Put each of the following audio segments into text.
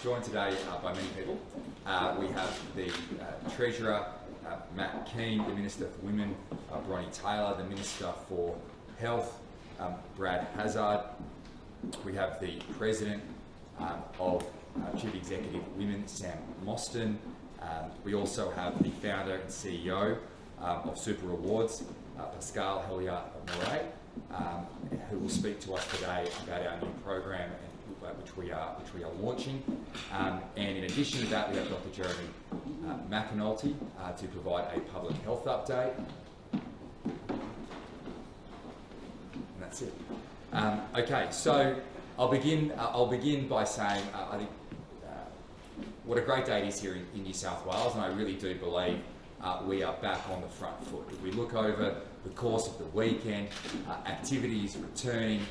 joined today by many people. We have the Treasurer, Matt Keane, the Minister for Women, Bronnie Taylor, the Minister for Health, Brad Hazzard. We have the President of Chief Executive Women, Sam Mostyn. We also have the Founder and CEO of Super Rewards, Pascal Hellier-Moret, who will speak to us today about our new program which we are launching. And in addition to that, we have Dr. Jeremy McAnulty to provide a public health update. And that's it. Okay, so I'll begin by saying I think what a great day it is here in New South Wales, and I really do believe we are back on the front foot. If we look over the course of the weekend, activities returning,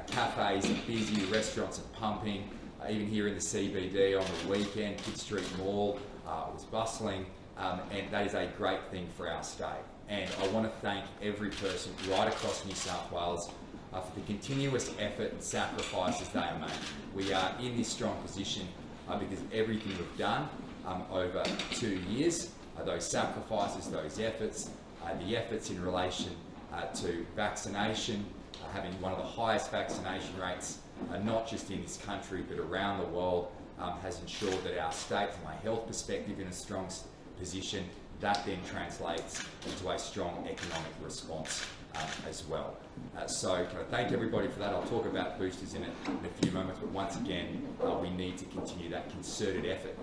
cafes are busy, restaurants are pumping, even here in the CBD on the weekend, Pitt Street Mall was bustling, and that is a great thing for our state. And I want to thank every person right across New South Wales for the continuous effort and sacrifices they are making. We are in this strong position because everything we've done over 2 years, those sacrifices, those efforts, the efforts in relation to vaccination, having one of the highest vaccination rates, not just in this country but around the world, has ensured that our state, from a health perspective, in a strong position. That then translates into a strong economic response as well. So can I thank everybody for that? I'll talk about boosters in a few moments, but once again, we need to continue that concerted effort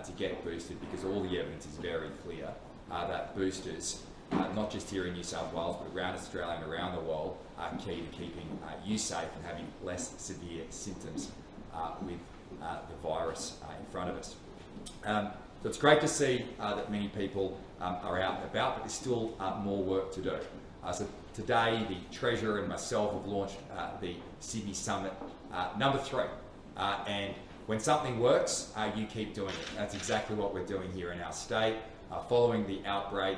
to get boosted, because all the evidence is very clear that boosters, not just here in New South Wales, but around Australia and around the world, are key to keeping you safe and having less severe symptoms with the virus in front of us. So it's great to see that many people are out and about, but there's still more work to do. So today, the Treasurer and myself have launched the Sydney Summit #3. And when something works, you keep doing it. That's exactly what we're doing here in our state. Following the outbreak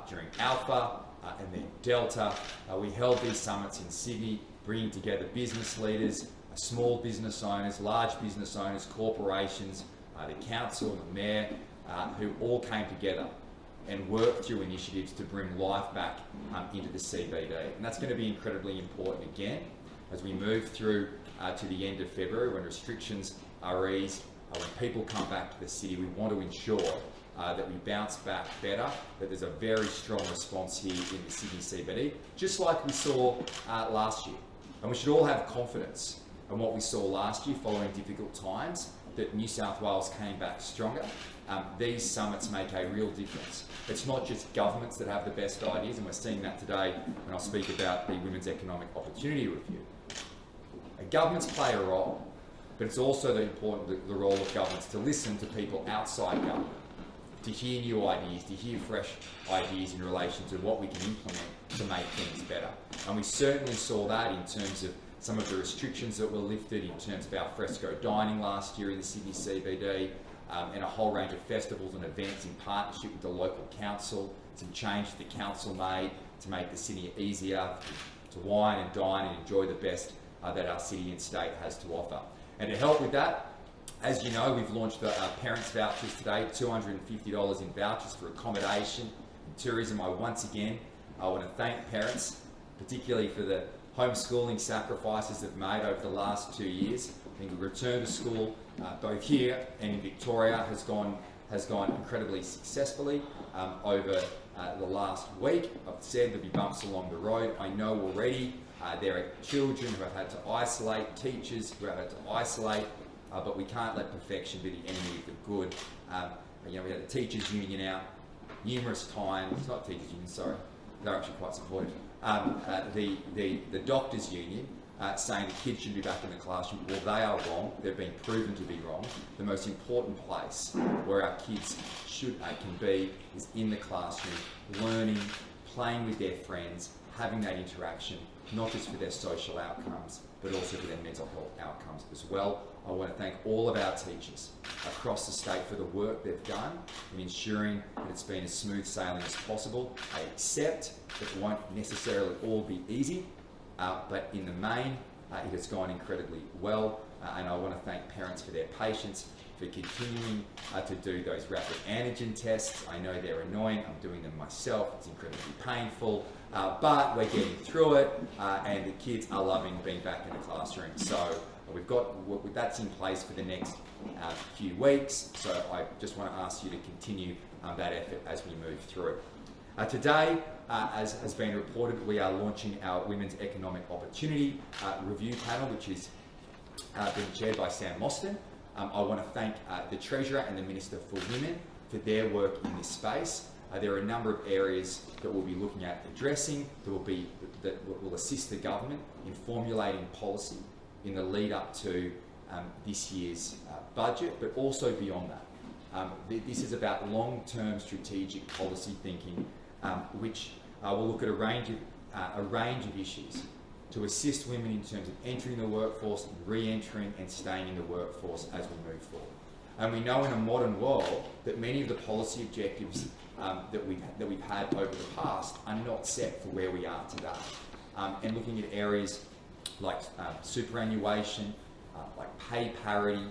during Alpha and then Delta, we held these summits in Sydney, bringing together business leaders, small business owners, large business owners, corporations, the council, the mayor, who all came together and worked through initiatives to bring life back into the CBD. And that's going to be incredibly important again as we move through to the end of February, when restrictions are eased, when people come back to the city. We want to ensure that we bounce back better, that there's a very strong response here in the Sydney CBD, just like we saw last year. And we should all have confidence in what we saw last year following difficult times, that New South Wales came back stronger. These summits make a real difference. It's not just governments that have the best ideas, and we're seeing that today when I'll speak about the Women's Economic Opportunity Review. Governments play a role, but it's also the role of governments to listen to people outside government, to hear new ideas, to hear fresh ideas in relation to what we can implement to make things better. And we certainly saw that in terms of some of the restrictions that were lifted in terms of al fresco dining last year in the Sydney CBD, and a whole range of festivals and events in partnership with the local council, some change the council made to make the city easier to wine and dine and enjoy the best that our city and state has to offer. And to help with that, as you know, we've launched the parents vouchers today, $250 in vouchers for accommodation and tourism. I want to thank parents, particularly for the homeschooling sacrifices they've made over the last 2 years. I think the return to school, both here and in Victoria, has gone incredibly successfully over the last week. I've said there'll be bumps along the road. I know already there are children who have had to isolate, teachers who have had to isolate, but we can't let perfection be the enemy of the good. We had the teachers' union out numerous times, not teachers' union, sorry, they're actually quite supportive. The doctors' union saying the kids should be back in the classroom. Well, they are wrong. They've been proven to be wrong. The most important place where our kids can be is in the classroom, learning, playing with their friends, having that interaction, not just for their social outcomes, but also for their mental health outcomes as well. I want to thank all of our teachers across the state for the work they've done in ensuring that it's been as smooth sailing as possible. I accept that it won't necessarily all be easy, but in the main, it has gone incredibly well. And I want to thank parents for their patience for continuing to do those rapid antigen tests. I know they're annoying. I'm doing them myself. It's incredibly painful, but we're getting through it, and the kids are loving being back in the classroom. So we've got that's in place for the next few weeks. So I just want to ask you to continue that effort as we move through. Today, as has been reported, we are launching our Women's Economic Opportunity Review Panel, which is being chaired by Sam Mostyn. I want to thank the Treasurer and the Minister for Women for their work in this space. There are a number of areas that we'll be looking at addressing that will assist the government in formulating policy in the lead up to this year's budget, but also beyond that. This is about long-term strategic policy thinking, which will look at a range of issues to assist women in terms of entering the workforce, re-entering and staying in the workforce as we move forward. And we know in a modern world that many of the policy objectives that we've had over the past are not set for where we are today. And looking at areas like superannuation, like pay parity,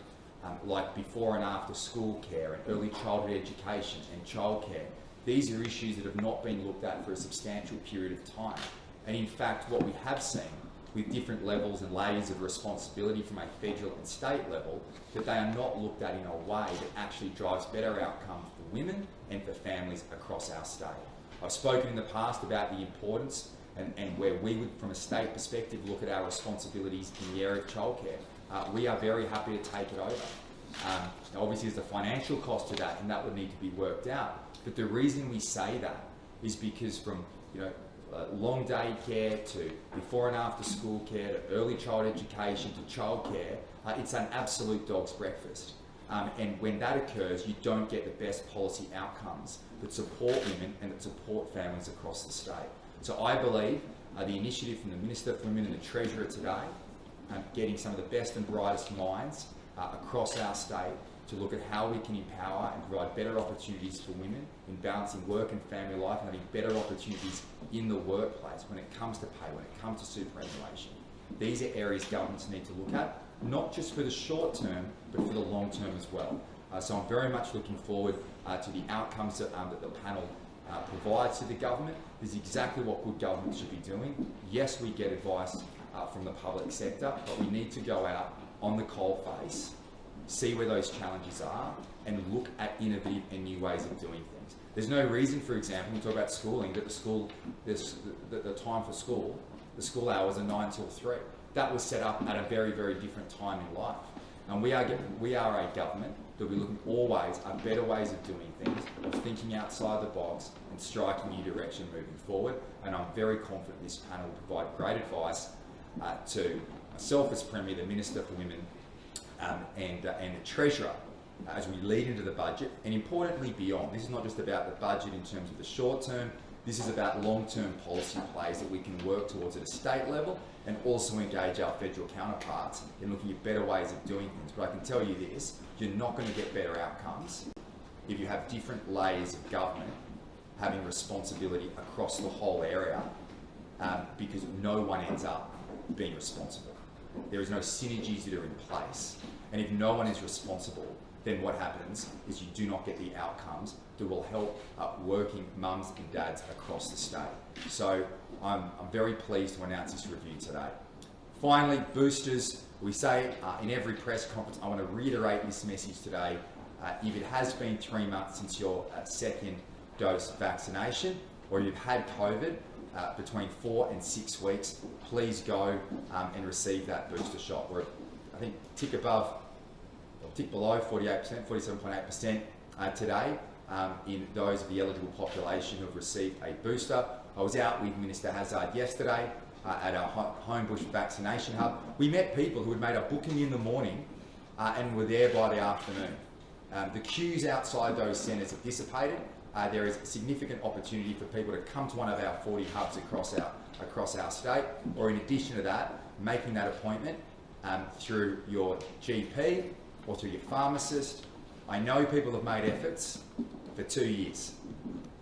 like before and after school care and early childhood education and childcare. These are issues that have not been looked at for a substantial period of time. And in fact, what we have seen with different levels and layers of responsibility from a federal and state level, that they are not looked at in a way that actually drives better outcomes for women and for families across our state. I've spoken in the past about the importance and where we would, from a state perspective, look at our responsibilities in the area of childcare. We are very happy to take it over. Obviously, there's a financial cost to that, and that would need to be worked out. But the reason we say that is because from long day care to before and after school care to early child education to childcare, it's an absolute dog's breakfast. And when that occurs, you don't get the best policy outcomes that support women and that support families across the state. So I believe the initiative from the Minister for Women and the Treasurer today, getting some of the best and brightest minds across our state to look at how we can empower and provide better opportunities for women in balancing work and family life and having better opportunities in the workplace when it comes to pay, when it comes to superannuation. These are areas governments need to look at, not just for the short term, but for the long term as well. So I'm very much looking forward to the outcomes that the panel provides to the government. This is exactly what good government should be doing. Yes, we get advice from the public sector, but we need to go out on the coalface, see where those challenges are, and look at innovative and new ways of doing things. There's no reason, for example, when we talk about schooling, that the time for school, the school hours are 9 till 3. That was set up at a very, very different time in life. And we are a government that we're looking always at better ways of doing things, of thinking outside the box and striking new direction moving forward. And I'm very confident this panel will provide great advice to myself as Premier, the Minister for Women, and the Treasurer as we lead into the budget, and importantly beyond. This is not just about the budget in terms of the short term, this is about long-term policy plays that we can work towards at a state level and also engage our federal counterparts in looking at better ways of doing things. But I can tell you this, you're not going to get better outcomes if you have different layers of government having responsibility across the whole area, because no one ends up being responsible. There is no synergies that are in place. And if no one is responsible, then what happens is you do not get the outcomes that will help working mums and dads across the state. So I'm very pleased to announce this review today. Finally, boosters. We say in every press conference, I want to reiterate this message today. If it has been 3 months since your second dose vaccination, or you've had COVID, between 4 and 6 weeks, please go and receive that booster shot. We're, I think, tick below 48%, 47.8% today in those of the eligible population who have received a booster. I was out with Minister Hazzard yesterday at our Homebush vaccination hub. We met people who had made a booking in the morning and were there by the afternoon. The queues outside those centres have dissipated. There is significant opportunity for people to come to one of our 40 hubs across our state, or in addition to that, making that appointment through your GP or through your pharmacist. I know people have made efforts for 2 years,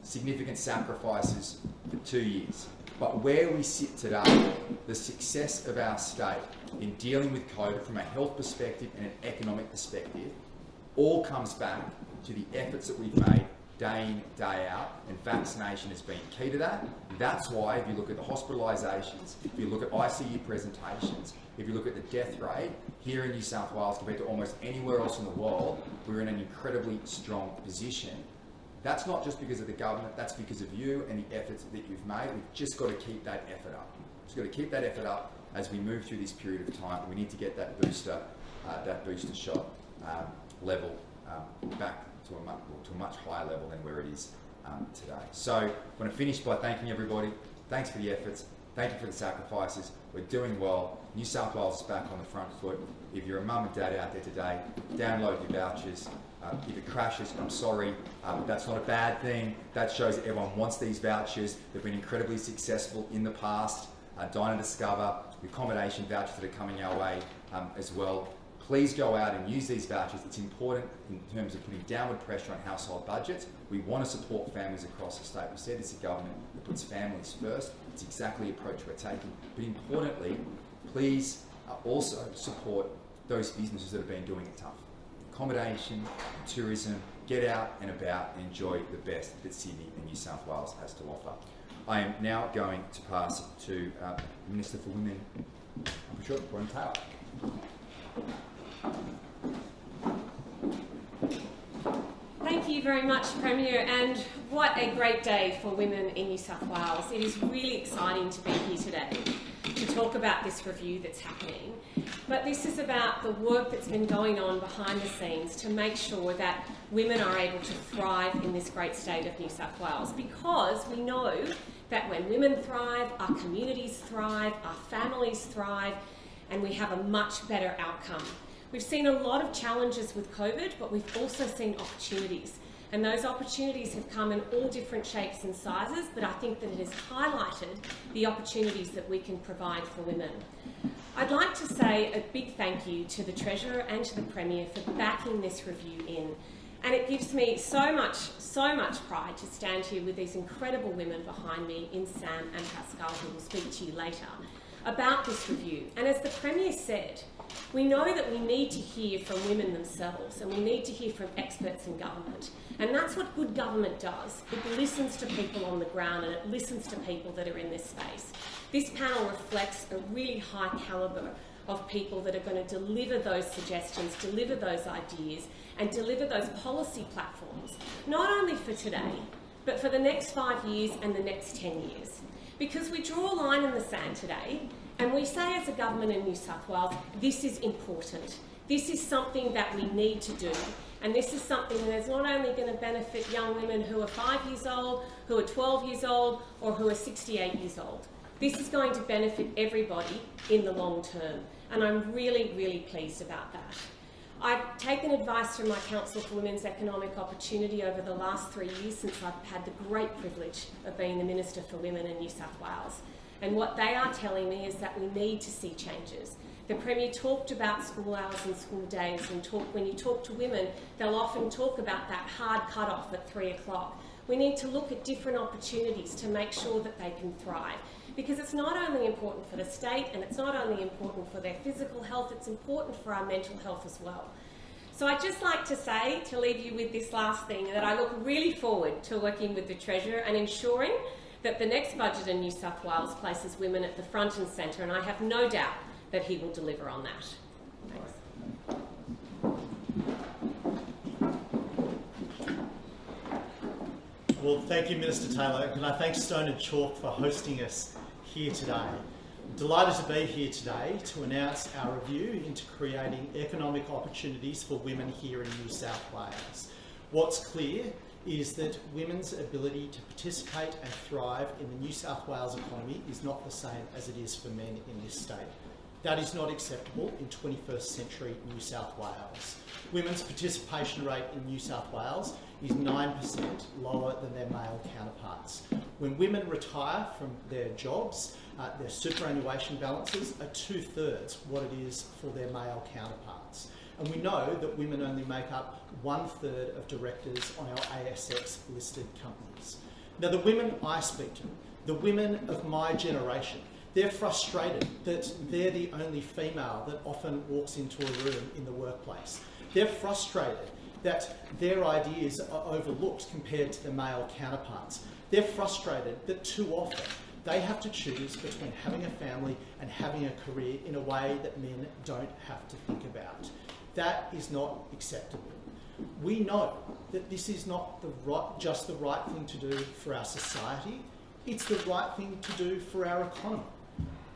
significant sacrifices for 2 years. But where we sit today, the success of our state in dealing with COVID from a health perspective and an economic perspective all comes back to the efforts that we've made day in, day out, and vaccination has been key to that. That's why if you look at the hospitalisations, if you look at ICU presentations, if you look at the death rate here in New South Wales compared to almost anywhere else in the world, we're in an incredibly strong position. That's not just because of the government, that's because of you and the efforts that you've made. We've just got to keep that effort up. We've just got to keep that effort up as we move through this period of time. We need to get that booster shot level back to a much higher level than where it is today. So I want to finish by thanking everybody. Thanks for the efforts. Thank you for the sacrifices. We're doing well. New South Wales is back on the front foot. If you're a mum and dad out there today, download your vouchers. If it crashes, I'm sorry, but that's not a bad thing. That shows that everyone wants these vouchers. They've been incredibly successful in the past. Dine and Discover, the accommodation vouchers that are coming our way as well. Please go out and use these vouchers. It's important in terms of putting downward pressure on household budgets. We want to support families across the state. We said it's a government that puts families first. It's exactly the approach we're taking. But importantly, please also support those businesses that have been doing it tough. Accommodation, tourism, get out and about and enjoy the best that Sydney and New South Wales has to offer. I am now going to pass it to the Minister for Women, I'm sure, Warren Taylor. Thank you very much, Premier, and what a great day for women in New South Wales. It is really exciting to be here today to talk about this review that's happening. But this is about the work that's been going on behind the scenes to make sure that women are able to thrive in this great state of New South Wales, because we know that when women thrive, our communities thrive, our families thrive, and we have a much better outcome. We've seen a lot of challenges with COVID, but we've also seen opportunities. And those opportunities have come in all different shapes and sizes, but I think that it has highlighted the opportunities that we can provide for women. I'd like to say a big thank you to the Treasurer and to the Premier for backing this review in. And it gives me so much pride to stand here with these incredible women behind me in Sam and Pascal, who will speak to you later, about this review. And as the Premier said, we know that we need to hear from women themselves, and we need to hear from experts in government. And that's what good government does. It listens to people on the ground, and it listens to people that are in this space. This panel reflects a really high calibre of people that are going to deliver those suggestions, deliver those ideas, and deliver those policy platforms, not only for today, but for the next 5 years and the next 10 years. Because we draw a line in the sand today, and we say as a government in New South Wales, this is important. This is something that we need to do. And this is something that is not only going to benefit young women who are 5 years old, who are 12 years old, or who are 68 years old. This is going to benefit everybody in the long term. And I'm really, really pleased about that. I've taken advice from my Council for Women's Economic Opportunity over the last 3 years since I've had the great privilege of being the Minister for Women in New South Wales. And what they are telling me is that we need to see changes. The Premier talked about school hours and school days, and when you talk to women, they'll often talk about that hard cut-off at 3 o'clock. We need to look at different opportunities to make sure that they can thrive. Because it's not only important for the state, and it's not only important for their physical health, it's important for our mental health as well. So I'd just like to say, to leave you with this last thing, that I look really forward to working with the Treasurer and ensuring that the next budget in New South Wales places women at the front and centre, and I have no doubt that he will deliver on that. Thanks. Well, thank you, Minister Taylor. Can I thank Stone and Chalk for hosting us here today. I'm delighted to be here today to announce our review into creating economic opportunities for women here in New South Wales. What's clear is that women's ability to participate and thrive in the New South Wales economy is not the same as it is for men in this state. That is not acceptable in 21st century New South Wales. Women's participation rate in New South Wales is 9% lower than their male counterparts. When women retire from their jobs, their superannuation balances are 2/3 what it is for their male counterparts. And we know that women only make up 1/3 of directors on our ASX listed companies. Now, the women I speak to, the women of my generation, they're frustrated that they're the only female that often walks into a room in the workplace. They're frustrated that their ideas are overlooked compared to their male counterparts. They're frustrated that too often they have to choose between having a family and having a career in a way that men don't have to think about. That is not acceptable. We know that this is not just the right thing to do for our society, it's the right thing to do for our economy.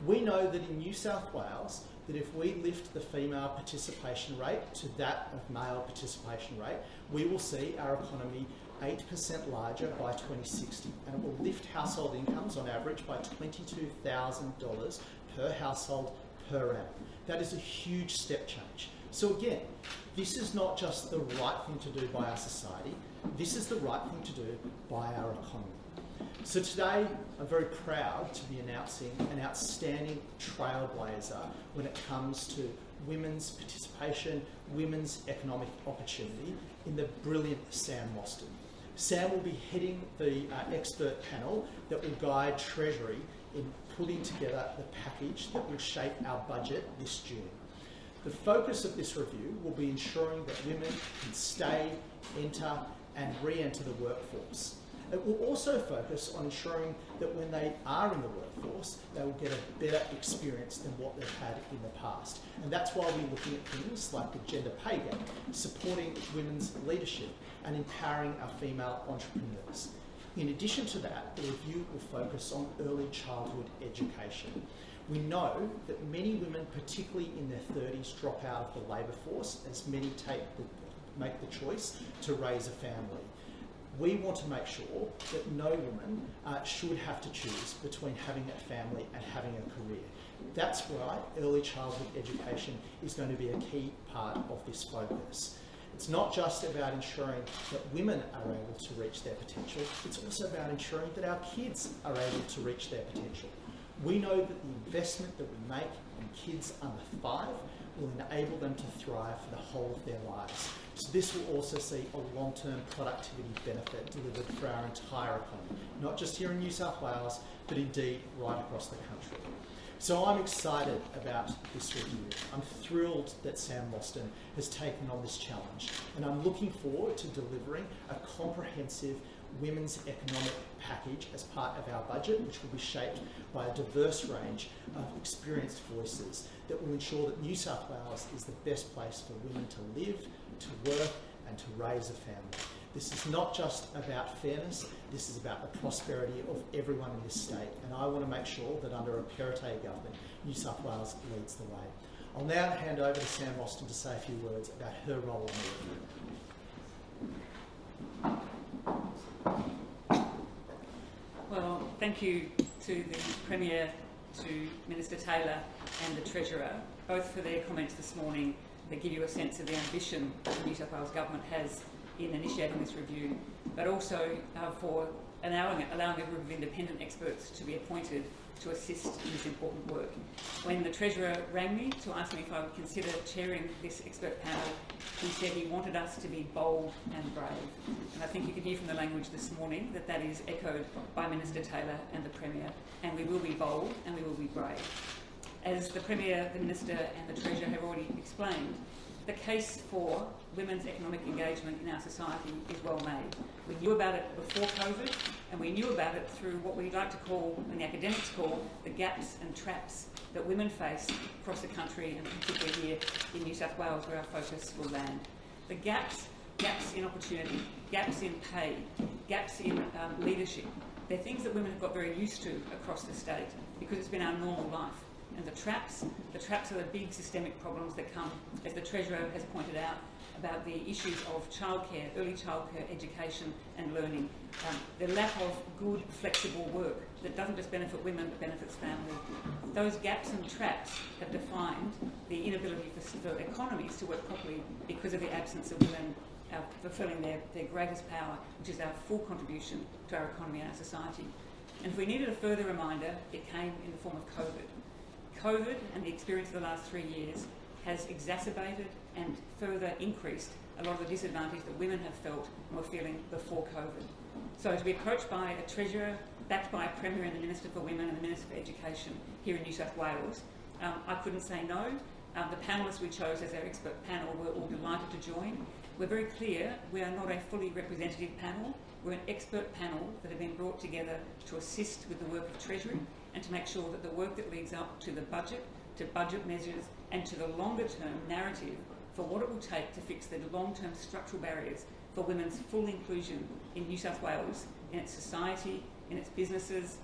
We know that in New South Wales, that if we lift the female participation rate to that of male participation rate, we will see our economy 8% larger by 2060, and it will lift household incomes on average by $22,000 per household per annum. That is a huge step change. So again, this is not just the right thing to do by our society, this is the right thing to do by our economy. So today, I'm very proud to be announcing an outstanding trailblazer when it comes to women's participation, women's economic opportunity in the brilliant Sam Mostyn. Sam will be heading the expert panel that will guide Treasury in putting together the package that will shape our budget this June. The focus of this review will be ensuring that women can stay, enter and re-enter the workforce. It will also focus on ensuring that when they are in the workforce, they will get a better experience than what they've had in the past. And that's why we're looking at things like the gender pay gap, supporting women's leadership and empowering our female entrepreneurs. In addition to that, the review will focus on early childhood education. We know that many women, particularly in their 30s, drop out of the labour force as many make the choice to raise a family. We want to make sure that no woman should have to choose between having a family and having a career. That's why early childhood education is going to be a key part of this focus. It's not just about ensuring that women are able to reach their potential, it's also about ensuring that our kids are able to reach their potential. We know that the investment that we make in kids under 5 will enable them to thrive for the whole of their lives. So this will also see a long-term productivity benefit delivered for our entire economy, not just here in New South Wales, but indeed right across the country. So I'm excited about this review. I'm thrilled that Sam Mostyn has taken on this challenge, and I'm looking forward to delivering a comprehensive women's economic package as part of our budget, which will be shaped by a diverse range of experienced voices that will ensure that New South Wales is the best place for women to live, to work and to raise a family. This is not just about fairness, this is about the prosperity of everyone in this state, and I want to make sure that under a Perrottet government, New South Wales leads the way. I'll now hand over to Sam Mostyn to say a few words about her role on the review. Well, thank you to the Premier, to Minister Taylor and the Treasurer, both for their comments this morning that give you a sense of the ambition that the New South Wales Government has in initiating this review, but also for allowing a group of independent experts to be appointed to assist in this important work. When the Treasurer rang me to ask me if I would consider chairing this expert panel, he said he wanted us to be bold and brave. And I think you can hear from the language this morning that that is echoed by Minister Taylor and the Premier, and we will be bold and we will be brave. As the Premier, the Minister and the Treasurer have already explained, the case for women's economic engagement in our society is well made. We knew about it before COVID, and we knew about it through what we like to call, and the academics call, the gaps and traps that women face across the country, and particularly here in New South Wales, where our focus will land. The gaps in opportunity, gaps in pay, gaps in leadership, they're things that women have got very used to across the state because it's been our normal life. And the traps are the big systemic problems that come, as the Treasurer has pointed out, about the issues of childcare, early childcare education and learning, the lack of good, flexible work that doesn't just benefit women but benefits family. Those gaps and traps have defined the inability for economies to work properly because of the absence of women fulfilling their greatest power, which is our full contribution to our economy and our society. And if we needed a further reminder, it came in the form of COVID. COVID and the experience of the last 3 years has exacerbated and further increased a lot of the disadvantage that women have felt and were feeling before COVID. So to be approached by a Treasurer, backed by a Premier and the Minister for Women and the Minister for Education here in New South Wales, I couldn't say no. The panellists we chose as our expert panel were all delighted to join, We're very clear we are not a fully representative panel. We're an expert panel that have been brought together to assist with the work of Treasury and to make sure that the work that leads up to the budget, to budget measures and to the longer term narrative for what it will take to fix the long-term structural barriers for women's full inclusion in New South Wales, in its society, in its businesses,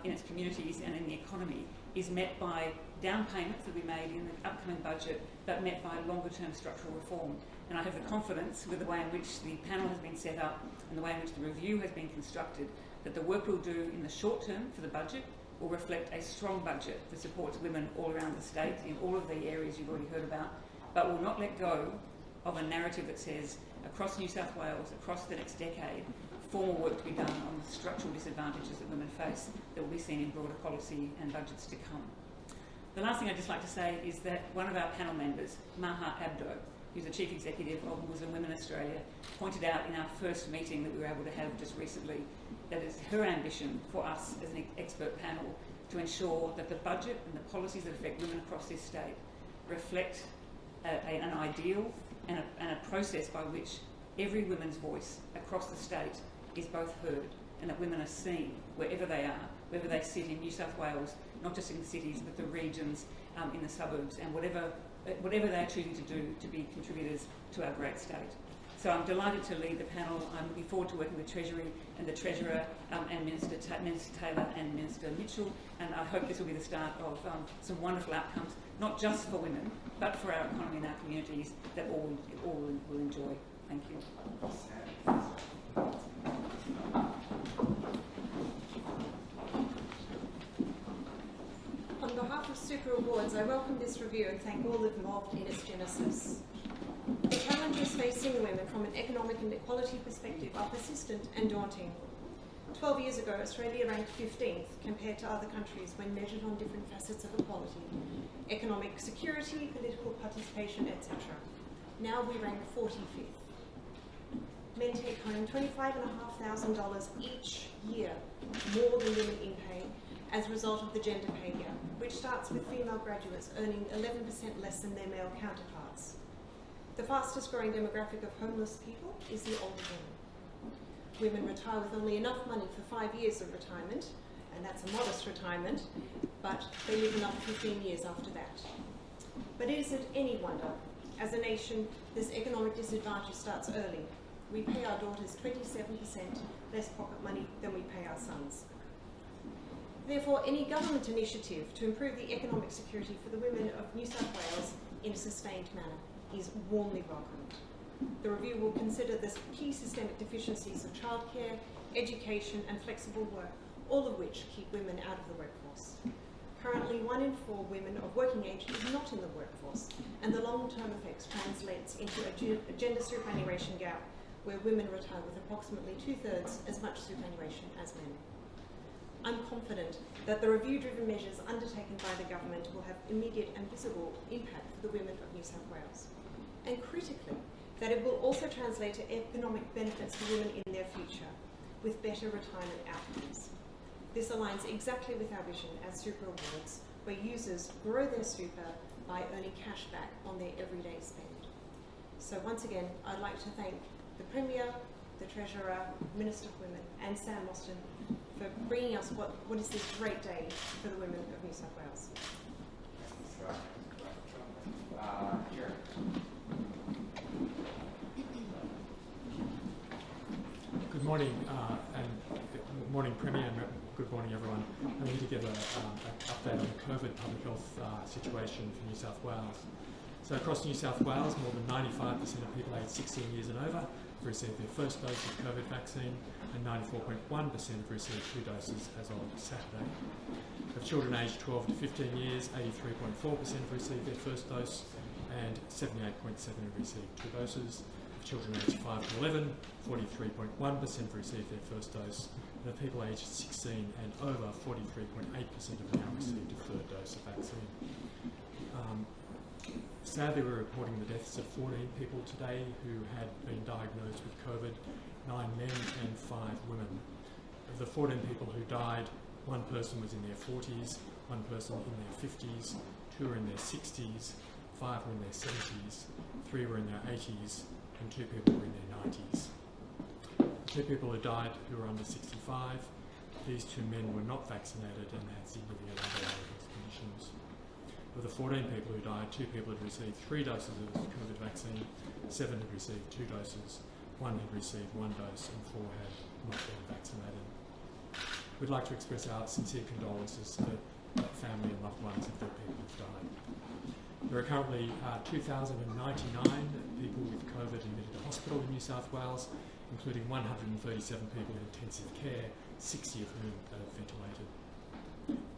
in its communities and in the economy is met by down payments that we made in the upcoming budget, but met by longer-term structural reform. And I have the confidence with the way in which the panel has been set up and the way in which the review has been constructed that the work we'll do in the short term for the budget will reflect a strong budget that supports women all around the state in all of the areas you've already heard about, but will not let go of a narrative that says across New South Wales, across the next decade, formal work to be done on the structural disadvantages that women face that will be seen in broader policy and budgets to come. The last thing I'd just like to say is that one of our panel members, Maha Abdo, who's the Chief Executive of Muslim Women Australia, pointed out in our first meeting that we were able to have just recently that it's her ambition for us as an expert panel to ensure that the budget and the policies that affect women across this state reflect an ideal and a process by which every woman's voice across the state is both heard and that women are seen wherever they are, wherever they sit in New South Wales, not just in the cities but the regions, in the suburbs and whatever they are choosing to do to be contributors to our great state. So I'm delighted to lead the panel. I'm looking forward to working with Treasury and the Treasurer and Minister Taylor and Minister Mitchell, and I hope this will be the start of some wonderful outcomes, not just for women, but for our economy and our communities that all will enjoy. Thank you. On behalf of Super Awards, I welcome this review and thank all involved in its genesis. The challenges facing women from an economic and equality perspective are persistent and daunting. 12 years ago, Australia ranked 15th compared to other countries when measured on different facets of equality: economic security, political participation, etc. Now we rank 45th. Men take home $25,500 each year, more than women in pay, as a result of the gender pay gap, which starts with female graduates earning 11% less than their male counterparts. The fastest growing demographic of homeless people is the older women. Women retire with only enough money for 5 years of retirement, and that's a modest retirement, but they live another 15 years after that. But it isn't any wonder. As a nation, this economic disadvantage starts early. We pay our daughters 27% less pocket money than we pay our sons. Therefore, any government initiative to improve the economic security for the women of New South Wales in a sustained manner is warmly welcomed. The review will consider the key systemic deficiencies of childcare, education and flexible work, all of which keep women out of the workforce. Currently, 1 in 4 women of working age is not in the workforce, and the long-term effects translates into a gender superannuation gap where women retire with approximately 2/3 as much superannuation as men. I'm confident that the review-driven measures undertaken by the government will have immediate and visible impact for the women of New South Wales. And critically, that it will also translate to economic benefits for women in their future, with better retirement outcomes. This aligns exactly with our vision as Super Awards, where users grow their super by earning cash back on their everyday spend. So once again, I'd like to thank the Premier, the Treasurer, Minister for Women and Sam Mostyn for bringing us what is this great day for the women of New South Wales. Good morning, and good morning, Premier, and good morning, everyone. I'm here to give an update on the COVID public health situation for New South Wales. So across New South Wales, more than 95% of people aged 16 years and over have received their first dose of COVID vaccine, and 94.1% have received 2 doses as of Saturday. Of children aged 12 to 15 years, 83.4% have received their first dose, and 78.7% have received 2 doses. Of children aged 5 to 11, 43.1% have received their first dose, and of people aged 16 and over, 43.8% have now received a 3rd dose of vaccine. Sadly, we're reporting the deaths of 14 people today who had been diagnosed with COVID, 9 men and 5 women. Of the 14 people who died, 1 person was in their 40s, 1 person in their 50s, 2 were in their 60s, 5 were in their 70s, 3 were in their 80s, and 2 people were in their 90s. 2 people who died who were under 65. These 2 men were not vaccinated and had significant underlying health conditions. Of the 14 people who died, 2 people had received 3 doses of the COVID vaccine, 7 had received 2 doses, 1 had received 1 dose, and 4 had not been vaccinated. We'd like to express our sincere condolences to the family and loved ones of the people who've died. There are currently 2,099 people with COVID admitted to hospital in New South Wales, including 137 people in intensive care, 60 of whom are ventilated.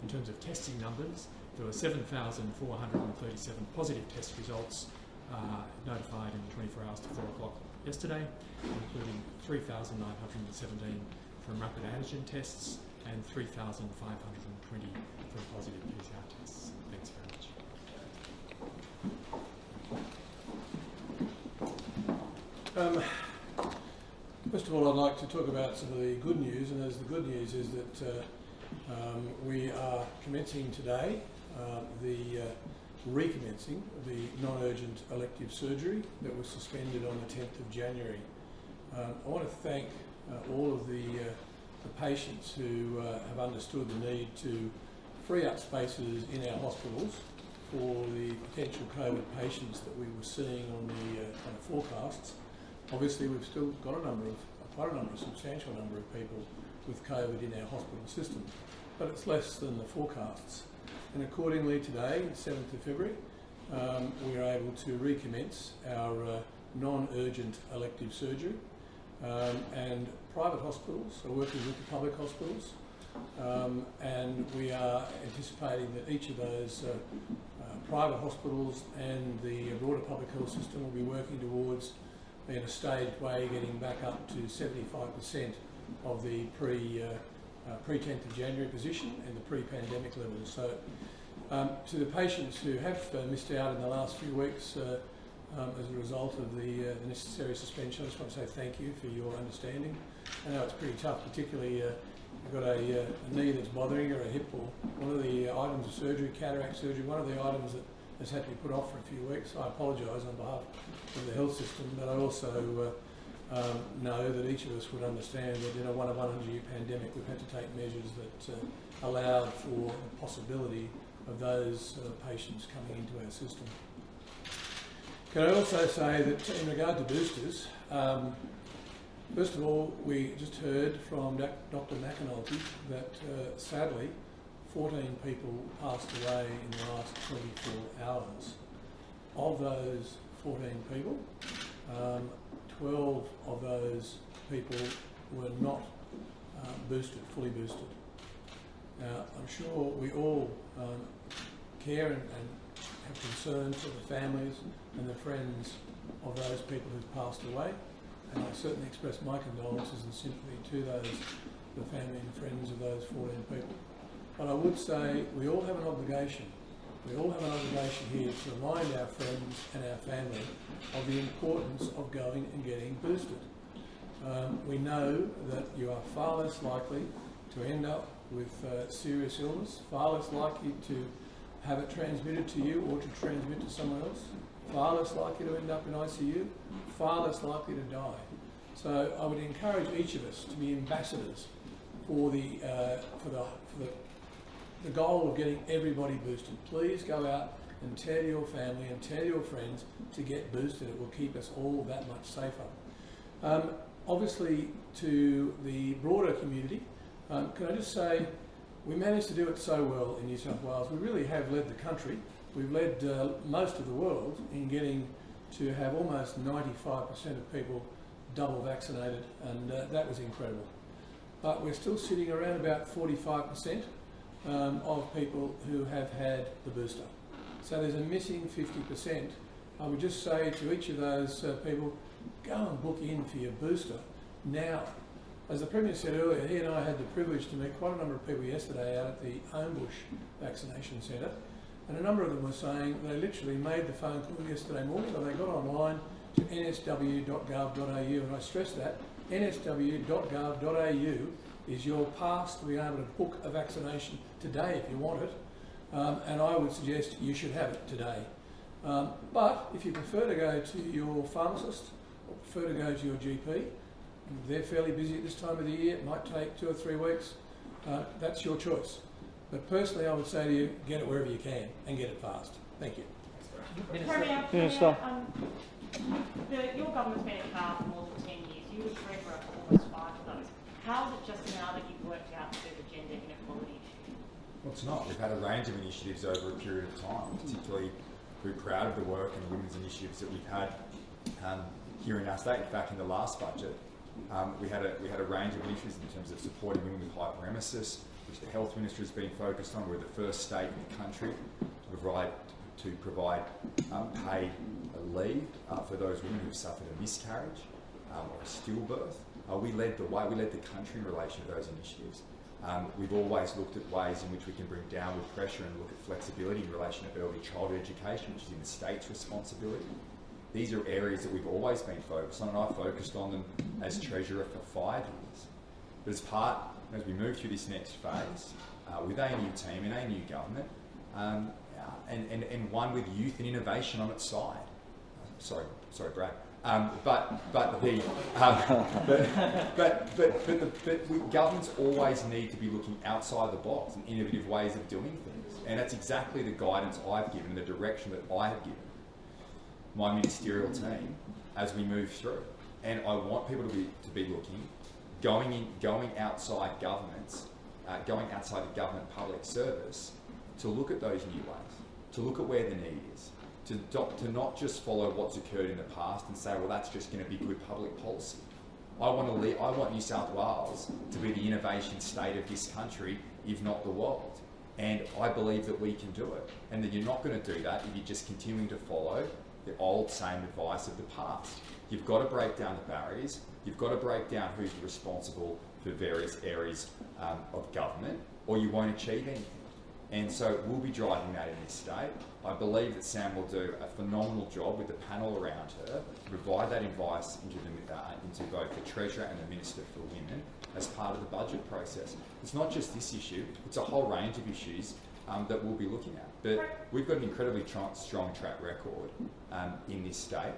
In terms of testing numbers, there were 7,437 positive test results notified in 24 hours to 4 o'clock yesterday, including 3,917 from rapid antigen tests and 3,520 from positive PCR tests. Thanks very much. First of all, I'd like to talk about some of the good news, and the good news is that we are commencing today recommencing the non-urgent elective surgery that was suspended on the 10th of January. I want to thank all of the patients who have understood the need to free up spaces in our hospitals for the potential COVID patients that we were seeing on the kind of forecasts. Obviously, we've still got quite a substantial number of people with COVID in our hospital system, but it's less than the forecasts. And accordingly, today, the 7th of February, we are able to recommence our non-urgent elective surgery. And private hospitals are working with the public hospitals, and we are anticipating that each of those private hospitals and the broader public health system will be working towards, in a staged way, getting back up to 75% of the pre-10th of January position and the pre-pandemic levels. So to the patients who have missed out in the last few weeks as a result of the necessary suspension, I just want to say thank you for your understanding. I know it's pretty tough, particularly you've got a knee that's bothering you or a hip, or one of the items of surgery, cataract surgery, one of the items that has had to be put off for a few weeks. I apologise on behalf of the health system, but I also know that each of us would understand that in a 1 of 100-year pandemic we've had to take measures that allowed for the possibility of those patients coming into our system. Can I also say that in regard to boosters, first of all, we just heard from Dr. McAnulty that sadly 14 people passed away in the last 24 hours. Of those 14 people, 12 of those people were not fully boosted. Now, I'm sure we all care and have concern for the families and the friends of those people who've passed away, and I certainly express my condolences and sympathy to the family and friends of those 14 people. But I would say we all have an obligation. We all have an obligation here to remind our friends and our family of the importance of going and getting boosted. We know that you are far less likely to end up with serious illness, far less likely to have it transmitted to you or to transmit to someone else, far less likely to end up in ICU, far less likely to die. So I would encourage each of us to be ambassadors for the goal of getting everybody boosted. Please go out and tell your family and tell your friends to get boosted. It will keep us all that much safer. Obviously, to the broader community, can I just say, we managed to do it so well in New South Wales. We really have led the country. We've led most of the world in getting to have almost 95% of people double vaccinated, and that was incredible. But we're still sitting around about 45% of people who have had the booster. So there's a missing 50%. I would just say to each of those people, go and book in for your booster now. As the Premier said earlier, he and I had the privilege to meet quite a number of people yesterday out at the Homebush Vaccination Centre, and a number of them were saying they literally made the phone call yesterday morning, or they got online to nsw.gov.au, and I stress that, nsw.gov.au is your pass to be able to book a vaccination today if you want it, and I would suggest you should have it today. But if you prefer to go to your pharmacist prefer to go to your GP. They're fairly busy at this time of the year. It might take 2 or 3 weeks. That's your choice. But personally, I would say to you, get it wherever you can and get it fast. Thank you. Premier, your government's been in power for more than 10 years. You were treasurer for almost 5 of those. How is it just now that you've worked out the gender inequality issue? Well, it's not. We've had a range of initiatives over a period of time, particularly we're proud of the work and the women's initiatives that we've had here in our state. In fact, in the last budget, we had a range of initiatives in terms of supporting women with hyperemesis, which the health minister has been focused on. We're the first state in the country to provide paid leave for those women who've suffered a miscarriage or a stillbirth. We led the way. We led the country in relation to those initiatives. We've always looked at ways in which we can bring downward pressure and look at flexibility in relation to early childhood education, which is in the state's responsibility. These are areas that we've always been focused on, and I focused on them as Treasurer for 5 years. But as we move through this next phase, with a new team and a new government, and one with youth and innovation on its side. Sorry, Brad. Governments always need to be looking outside the box and innovative ways of doing things, and that's exactly the guidance I've given, the direction that I have given my ministerial team as we move through. And I want people to be looking, going outside governments, going outside the government public service, to look at those new ways, to look at where the need is. To not just follow what's occurred in the past and say, well, that's just going to be good public policy. I want New South Wales to be the innovation state of this country, if not the world. And I believe that we can do it. And that you're not going to do that if you're just continuing to follow the old same advice of the past. You've got to break down the barriers. You've got to break down who's responsible for various areas of government, or you won't achieve anything. And so we'll be driving that in this state. I believe that Sam will do a phenomenal job with the panel around her to provide that advice into both the Treasurer and the Minister for Women as part of the budget process. It's not just this issue, it's a whole range of issues that we'll be looking at. But we've got an incredibly strong track record in this state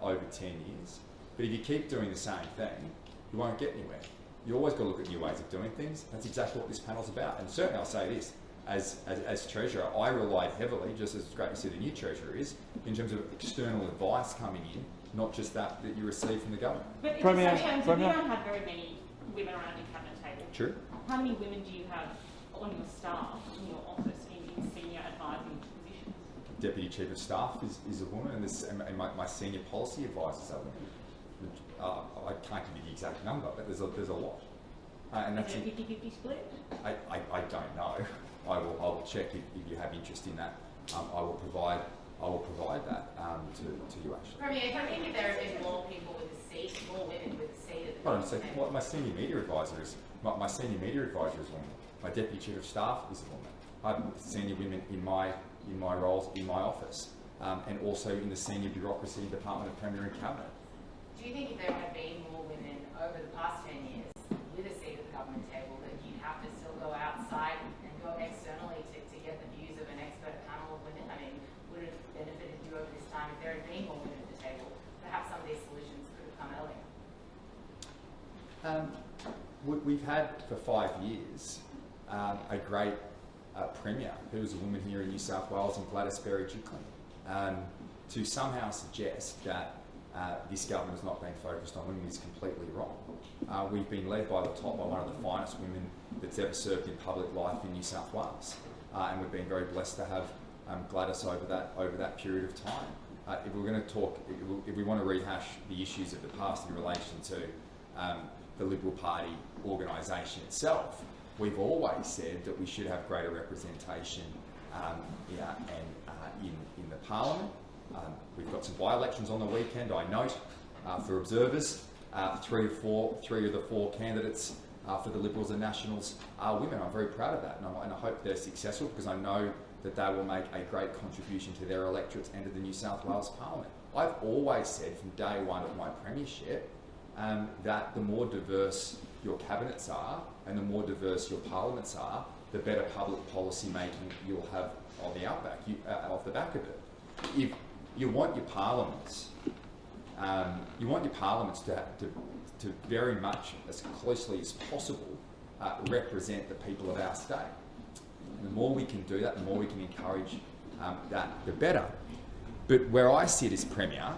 over 10 years. But if you keep doing the same thing, you won't get anywhere. You always got to look at new ways of doing things. That's exactly what this panel's about. And certainly I'll say this, as Treasurer, I relied heavily, just as great to see the new Treasurer is, in terms of external advice coming in, not just that you receive from the government. But in terms of you don't have very many women around your cabinet table. True. How many women do you have on your staff, in your office, in senior advising positions? Deputy Chief of Staff is a woman, and my senior policy advisors are women. I can't give you the exact number, but there's a lot. And that's is it a 50-50 split? I don't know. I will check if you have interest in that. I will provide that to you actually. Premier, do you think if there have been more people with a seat, more women with a seat at the Hold on a second. Well, my senior media advisor is a woman. My deputy chief of staff is a woman. I have senior women in my roles in my office, and also in the senior bureaucracy department of Premier and Cabinet. Do you think if there had been more women over the past 10 years with a seat at the government table, that you'd have to still go outside and go externally to get the views of an expert panel of women? I mean, would it have benefited you over this time if there had been more women at the table? Perhaps some of these solutions could have come earlier. We've had for 5 years a great Premier who was a woman here in New South Wales, and Gladys Berejiklian. To somehow suggest that this government has not been focused on women is completely wrong. We've been led by the top by one of the finest women that's ever served in public life in New South Wales, and we've been very blessed to have Gladys over that period of time. If we're going to talk, if we want to rehash the issues of the past in relation to the Liberal Party organisation itself, we've always said that we should have greater representation in the Parliament. We've got some by-elections on the weekend, I note, for observers. 3 of the 4 candidates for the Liberals and Nationals are women. I'm very proud of that, and I hope they're successful, because I know that they will make a great contribution to their electorates and to the New South Wales Parliament. I've always said from day one of my premiership that the more diverse your cabinets are and the more diverse your parliaments are, the better public policy making you'll have on the outback, off the back of it. If you want your parliaments you want your parliaments to very much, as closely as possible, represent the people of our state. And the more we can do that, the more we can encourage that, the better. But where I sit as Premier,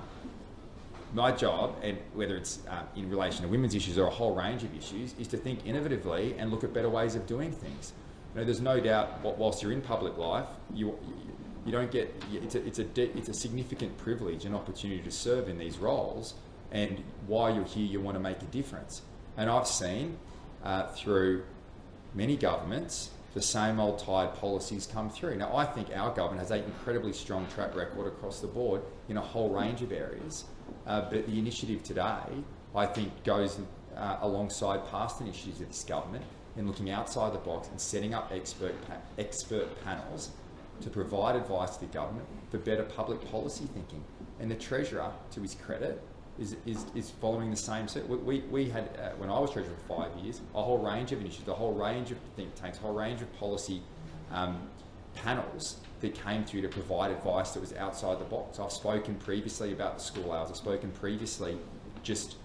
my job, and whether it's in relation to women's issues or a whole range of issues, is to think innovatively and look at better ways of doing things. There's no doubt, whilst you're in public life, you don't get. It's a significant privilege and opportunity to serve in these roles. And while you're here, you want to make a difference. And I've seen through many governments the same old tired policies come through. Now, I think our government has an incredibly strong track record across the board in a whole range of areas. But the initiative today, I think, goes alongside past initiatives of this government in looking outside the box and setting up expert panels to provide advice to the government for better public policy thinking. And the Treasurer, to his credit, is following the same suit. We had, when I was Treasurer for 5 years, a whole range of initiatives, a whole range of think tanks, a whole range of policy panels that came through to provide advice that was outside the box. I've spoken previously about the school hours. I've spoken previously just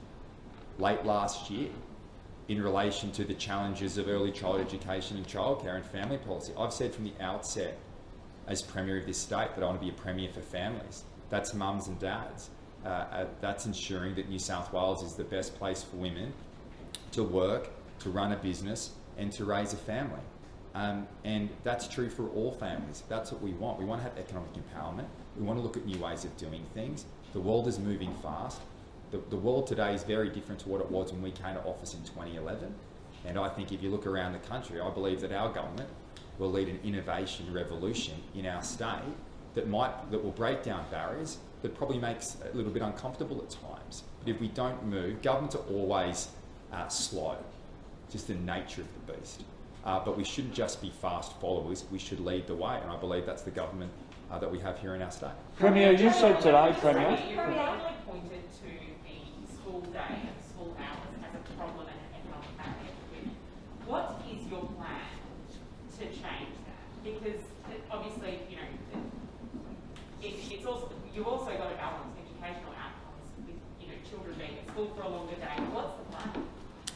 late last year in relation to the challenges of early child education and childcare and family policy. I've said from the outset as Premier of this state that I want to be a Premier for families. That's mums and dads. That's ensuring that New South Wales is the best place for women to work, to run a business and to raise a family. And that's true for all families. That's what we want. We want to have economic empowerment. We want to look at new ways of doing things. The world is moving fast. The world today is very different to what it was when we came to office in 2011. And I think if you look around the country, I believe that our government will lead an innovation revolution in our state that will break down barriers, that probably makes it a little bit uncomfortable at times. But if we don't move, governments are always slow, just the nature of the beast. But we shouldn't just be fast followers, we should lead the way, and I believe that's the government that we have here in our state. Premier, you said today, Premier. You rightly pointed to the school day and school hours as a problem and an economic barrier for women. What is your plan to change that? Because obviously, it's also, you've also got to balance educational outcomes with, children being at school for a longer day. What's the plan?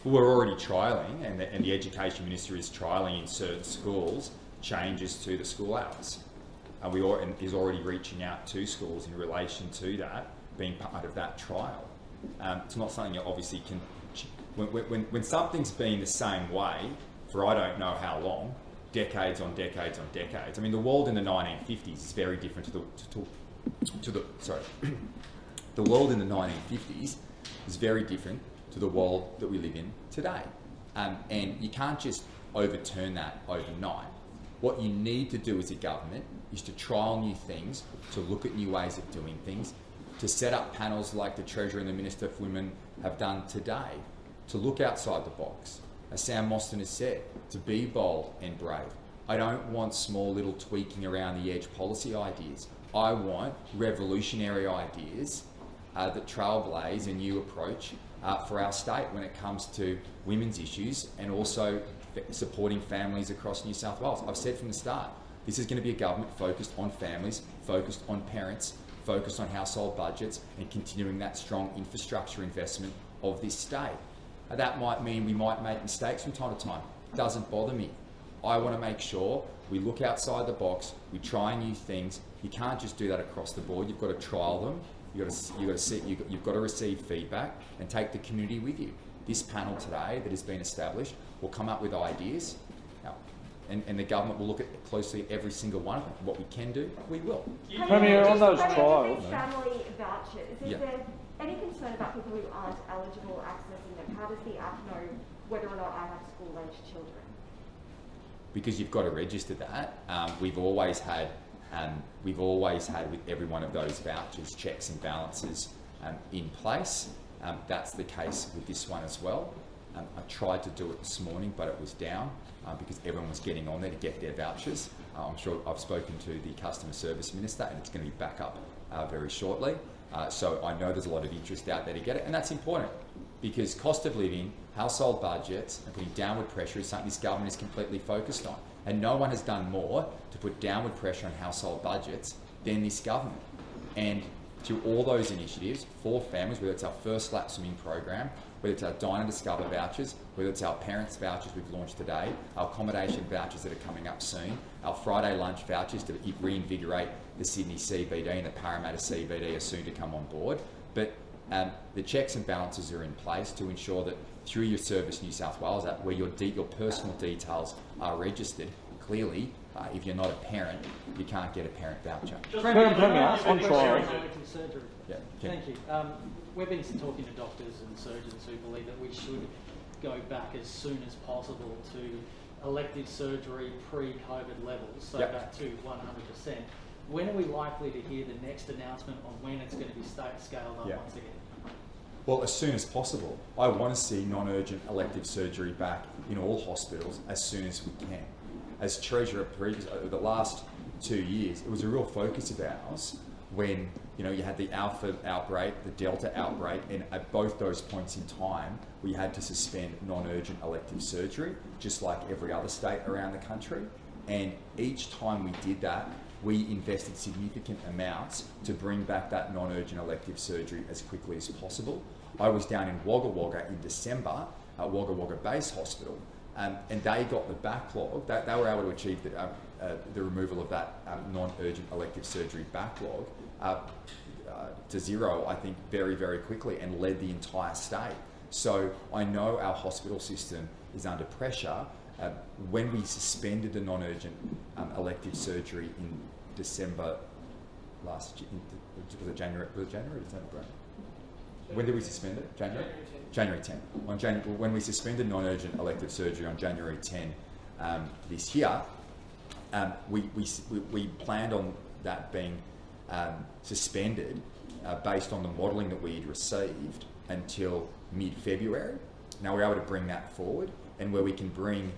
Well, we're already trialling, and the Education Minister is trialling in certain schools changes to the school hours. Is already reaching out to schools in relation to that, being part of that trial. It's not something you obviously can... When something's been the same way for I don't know how long, decades on decades on decades. I mean, the world in the 1950s is very different the world in the 1950s is very different to the world that we live in today. And you can't just overturn that overnight. What you need to do as a government is to trial new things, to look at new ways of doing things, to set up panels like the Treasurer and the Minister for Women have done today, to look outside the box. As Sam Mostyn has said, to be bold and brave. I don't want small little tweaking around the edge policy ideas. I want revolutionary ideas that trailblaze a new approach for our state when it comes to women's issues and also supporting families across New South Wales. I've said from the start, this is going to be a government focused on families, focused on parents, focused on household budgets and continuing that strong infrastructure investment of this state. That might mean we might make mistakes from time to time. Doesn't bother me. I want to make sure we look outside the box, we try new things. You can't just do that across the board. You've got to trial them. You've got to receive feedback and take the community with you. This panel today that has been established will come up with ideas, and the government will look closely at every single one of them. What we can do, we will. Premier, on those trials. Family vouchers, is there any concern about people who aren't eligible accessing them? How does the app know whether or not I have school-aged children? Because you've got to register that. We've always had with every one of those vouchers checks and balances in place. That's the case with this one as well. I tried to do it this morning, but it was down because everyone was getting on there to get their vouchers. I'm sure I've spoken to the Customer Service Minister and it's going to be back up very shortly. So I know there's a lot of interest out there to get it, and that's important because cost of living, household budgets and putting downward pressure is something this government is completely focused on. And no one has done more to put downward pressure on household budgets than this government. And through all those initiatives for families, whether it's our first lap swimming program, whether it's our Dine and Discover vouchers, whether it's our parents vouchers we've launched today, our accommodation vouchers that are coming up soon, our Friday lunch vouchers to reinvigorate the Sydney CBD and the Parramatta CBD are soon to come on board. But the checks and balances are in place to ensure that through your Service New South Wales app, where your personal details are registered, clearly, if you're not a parent, you can't get a parent voucher. On trial. Surgery. Yeah, Thank you. We've been talking to doctors and surgeons who believe that we should go back as soon as possible to elective surgery pre-COVID levels, so back to 100%. When are we likely to hear the next announcement on when it's going to be scaled up once again? Well, as soon as possible. I want to see non-urgent elective surgery back in all hospitals as soon as we can. As Treasurer, over the last 2 years, it was a real focus of ours when you had the Alpha outbreak, the Delta outbreak, and at both those points in time, we had to suspend non-urgent elective surgery, just like every other state around the country. And each time we did that, we invested significant amounts to bring back that non-urgent elective surgery as quickly as possible. I was down in Wagga Wagga in December at Wagga Wagga Base Hospital, and they got the backlog. They were able to achieve the removal of that non-urgent elective surgery backlog to zero, I think, very, very quickly, and led the entire state. So I know our hospital system is under pressure. When we suspended the non-urgent elective surgery in December last year, was it January? Was it January or December? When did we suspend it? January? January 10. When we suspended non-urgent elective surgery on January 10 this year, we planned on that being suspended based on the modelling that we had received until mid-February. Now we're able to bring that forward, and where we can bring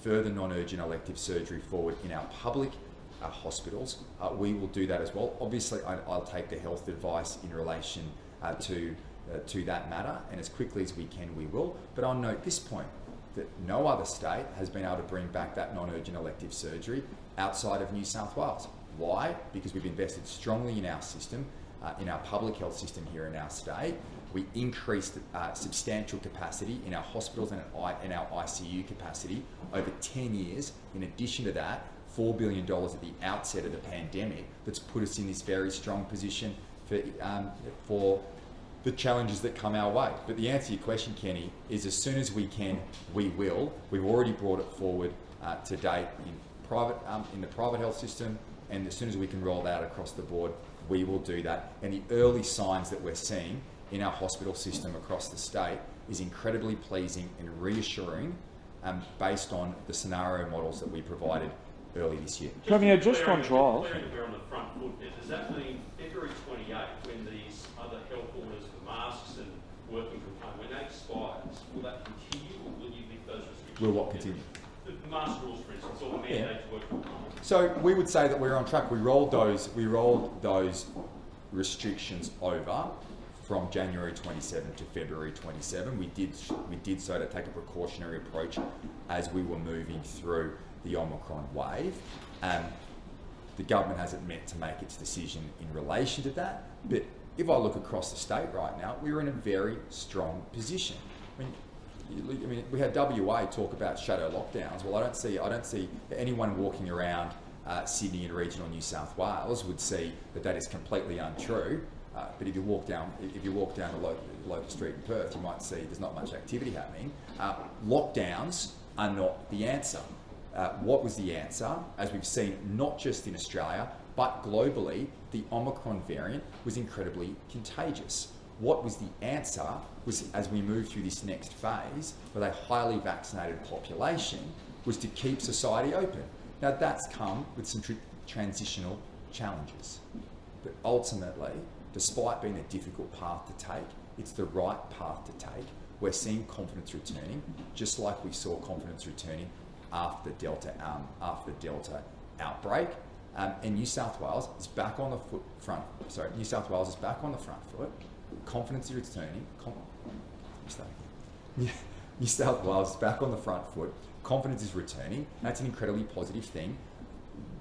further non-urgent elective surgery forward in our public hospitals, we will do that as well. Obviously, I'll take the health advice in relation to that matter, and as quickly as we can, we will. But I'll note this point, that no other state has been able to bring back that non-urgent elective surgery outside of New South Wales. Why? Because we've invested strongly in our system, in our public health system here in our state. We increased substantial capacity in our hospitals and in our ICU capacity over 10 years. In addition to that, $4 billion at the outset of the pandemic that's put us in this very strong position for the challenges that come our way. But the answer to your question, Kenny, is as soon as we can, we will. We've already brought it forward to date in the private health system, and as soon as we can roll that out across the board, we will do that. And the early signs that we're seeing in our hospital system across the state is incredibly pleasing and reassuring based on the scenario models that we provided early this year. Premier, just on trial. We're on the front foot there. Does that mean February 28th, when these other health orders for masks and working from home, when that expires, will that continue, or will you lift those restrictions? Will what continue? The mask rules, for instance, or the mandate to work from home. So we would say that we're on track. We rolled those restrictions over from January 27 to February 27. We did so to take a precautionary approach as we were moving through the Omicron wave. The government hasn't meant to make its decision in relation to that, but if I look across the state right now, we're in a very strong position. I mean, we had WA talk about shadow lockdowns. Well, I don't see anyone walking around Sydney and regional New South Wales would see that is completely untrue. But if you walk down the local street in Perth, you might see there's not much activity happening. Lockdowns are not the answer. What was the answer? As we've seen, not just in Australia, but globally, the Omicron variant was incredibly contagious. What was the answer was, as we move through this next phase with a highly vaccinated population, was to keep society open. Now that's come with some transitional challenges, but ultimately, despite being a difficult path to take, it's the right path to take. We're seeing confidence returning, just like we saw confidence returning after the Delta outbreak. And New South Wales is back on the front foot. Confidence is returning. New South Wales is back on the front foot. Confidence is returning. That's an incredibly positive thing,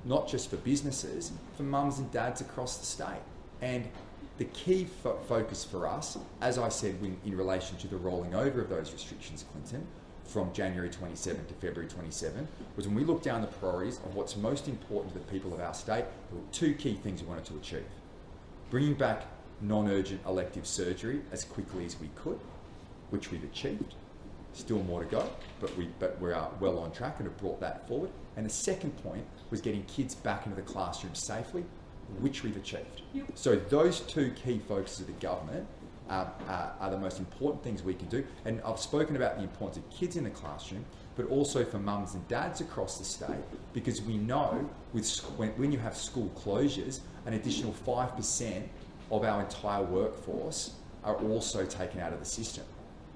not just for businesses, for mums and dads across the state. And the key focus for us, as I said in relation to the rolling over of those restrictions, Clinton, from January 27 to February 27, was when we looked down the priorities of what's most important to the people of our state, there were two key things we wanted to achieve. Bringing back non-urgent elective surgery as quickly as we could, which we've achieved. Still more to go, but we are well on track and have brought that forward. And the second point was getting kids back into the classroom safely, which we've achieved. Yep. So those two key focuses of the government are the most important things we can do. And I've spoken about the importance of kids in the classroom, but also for mums and dads across the state, because we know when you have school closures, an additional 5% of our entire workforce are also taken out of the system.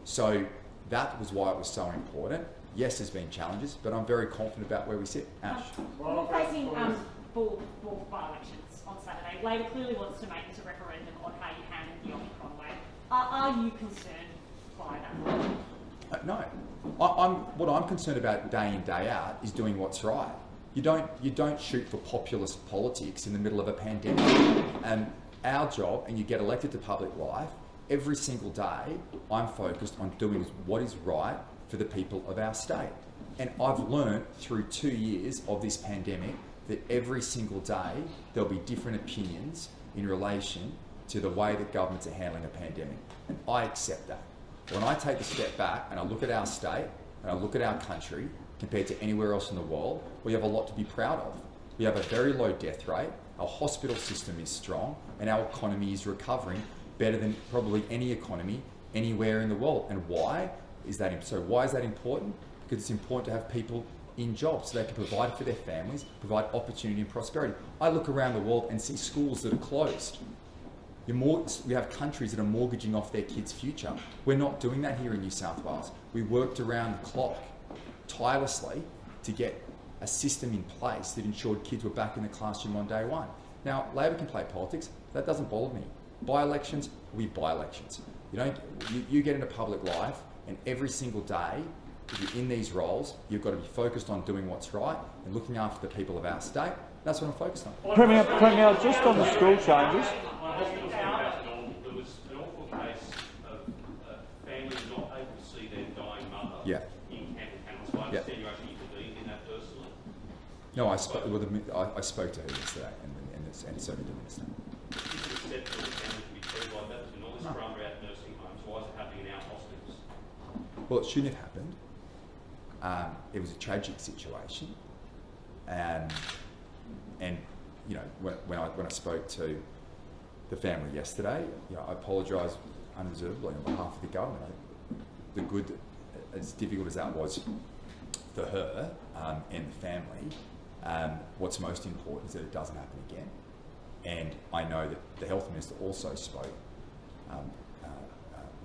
So that was why it was so important. Yes, there's been challenges, but I'm very confident about where we sit. Ash. We're facing four by-elections on Saturday. Labor clearly wants to make this a referendum on how you handle the Omicron wave. Are you concerned by that? No. What I'm concerned about day in, day out is doing what's right. You don't shoot for populist politics in the middle of a pandemic. And our job, and you get elected to public life, every single day I'm focused on doing what is right for the people of our state. And I've learned through 2 years of this pandemic that every single day there'll be different opinions in relation to the way that governments are handling a pandemic. And I accept that. When I take a step back and I look at our state and I look at our country compared to anywhere else in the world, we have a lot to be proud of. We have a very low death rate, our hospital system is strong, and our economy is recovering better than probably any economy anywhere in the world. And why is that? So why is that important? Because it's important to have people in jobs so they can provide for their families, provide opportunity and prosperity. I look around the world and see schools that are closed. We have countries that are mortgaging off their kids' future. We're not doing that here in New South Wales. We worked around the clock tirelessly to get a system in place that ensured kids were back in the classroom on day one. Now, Labor can play politics. That doesn't bother me. By-elections will be by-elections. You get into public life, and every single day, if you're in these roles, you've got to be focused on doing what's right and looking after the people of our state. That's what I'm focused on. Premier, just on the school changes. There was an awful case of families not able to see their dying mother in Campbell Panels. So I understand you actually intervened in that personally. No, I spoke to her yesterday and so did the minister. Is it acceptable for families to be treated like that? There's all this drama out nursing homes. Why is it happening in our hospitals? Well, it shouldn't have happened. It was a tragic situation, and you know, when I spoke to the family yesterday, you know, I apologise unreservedly on behalf of the government. As difficult as that was for her and the family, what's most important is that it doesn't happen again. And I know that the health minister also spoke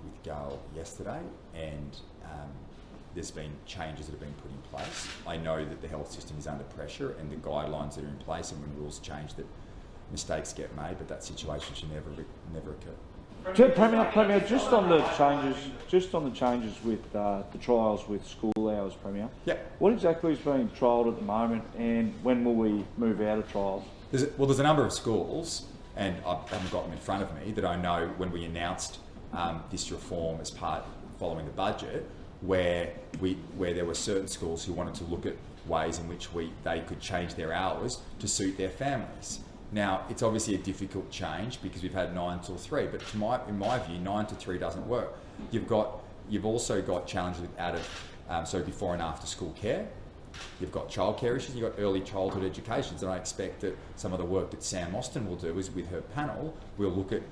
with Gail yesterday, and there's been changes that have been put in place. I know that the health system is under pressure, and the guidelines that are in place, and when rules change, that mistakes get made, but that situation should never occur. Premier, just on the changes with the trials with school hours, Premier. Yeah. What exactly is being trialled at the moment, and when will we move out of trials? There's a number of schools, and I haven't got them in front of me, that I know when we announced this reform as following the budget, where there were certain schools who wanted to look at ways in which they could change their hours to suit their families. Now, it's obviously a difficult change because we've had 9 till 3, but in my view, 9 to 3 doesn't work. You've also got challenges with so before and after school care. You've got childcare issues, you've got early childhood educations, and I expect that some of the work that Sam Austin will do is with her panel, we'll look at